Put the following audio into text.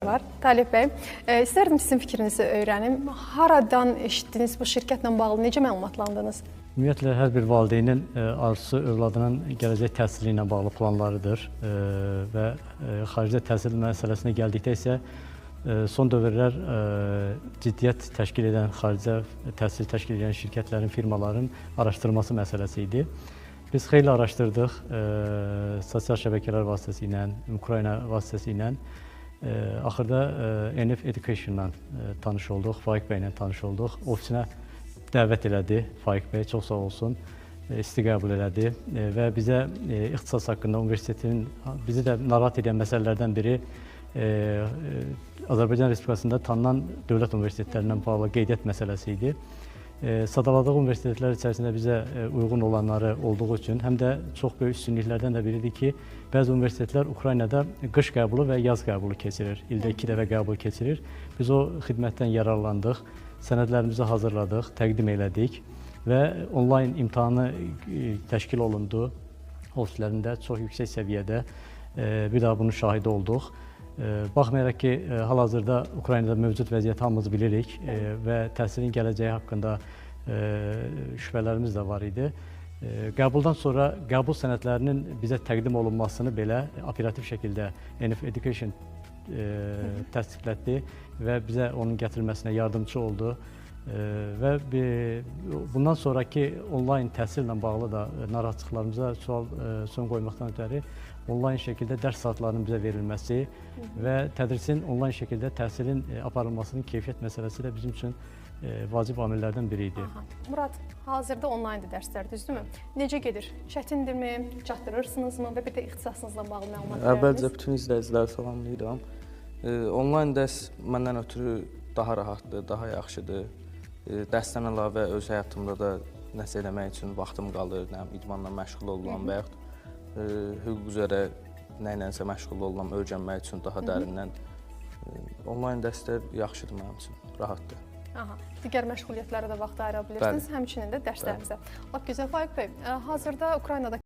var. Talib bəy, istərdim sizin fikrinizi öyrənim. Haradan eşitdiniz bu şirkətlə bağlı, necə məlumatlandınız? Ümumiyyətlə, hər bir valideynin arzusu övladının gələcək təhsili ilə bağlı planlarıdır və xaricdə təhsil məsələsinə gəldikdə isə son dövrlər ciddiyyət təşkil edən, xaricdə təhsil təşkil edən şirkətlərin, firmaların araşdırması məsələsi idi. Biz xeyli araşdırdıq, sosial şəbəkələr vasitəsilə, Ukrayna vasitəsilə. Axırda NF Education-la tanış olduq, Faiq bəylə tanış olduq. Ofisinə dəvət elədi Faiq bəy, çox sağ olsun, isti qəbul elədi və bizə ixtisas haqqında universitetin bizi də narahat edən məsələlərdən biri Azərbaycan Respublikasında tanınan dövlət universitetlərindən bağlı qeydiyyat məsələsi idi. Sadaladıq universitetlər içərisində bizə uyğun olanları olduğu üçün, həm də çox böyük üstünlüklərdən də biridir ki, bəzi universitetlər Ukraynada qış qəbulu və yaz qəbulu keçirir, ildə 2 dəfə qəbul keçirir. Biz o xidmətdən yararlandıq, sənədlərimizi hazırladıq, təqdim elədik və onlayn imtahanı təşkil olundu. Ofislərində çox yüksək səviyyədə bir daha bunun şahidi olduq. Baxmayaraq ki, hal-hazırda Ukraynada mövcud vəziyyəti hamımız bilirik və təhsilin gələcəyi haqqında şübhələrimiz də var idi. Qəbuldan sonra qəbul sənədlərinin bizə təqdim olunmasını belə operativ şəkildə NF Education təsdiqlətdi və bizə onun gətirilməsinə yardımcı oldu. Və bundan sonraki onlayn təhsillə bağlı da narahatçılıqlarımıza son qoymaqdan ötəri onlayn şəkildə dərs saatlarının bizə verilməsi və tədrisin onlayn şəkildə təhsilin aparılmasının keyfiyyət məsələsi də bizim üçün vacib amillərdən biri idi. Murad, hazırda onlayndır dərslər, düzdürmü? Necə gedir? Çətindirmi? Çatdırırsınızmı? Və bir də ixtisasınızla bağlı məlumat verərsiniz? Əvvəlcə bütün izləyiciləri salamlayıram. Onlayn dərs məndən ötürü daha rahatdır, daha yaxşıdır. Dərsdən əlavə öz həyatımda da nəsə eləmək üçün vaxtım qalır, idmanla məşğul oluram və yaxud hüquq üzrə nəyləsə məşğul oluram, öyrənmək üçün daha dərindən. Onlayn dərslər yaxşıdır mənim üçün, rahatdır. Digər məşğuliyyətlərə də vaxt ayıra bilirsiniz, həmçinin də dərslərinizə. Lap gözəl, Faiq bəy, hazırda Ukraynada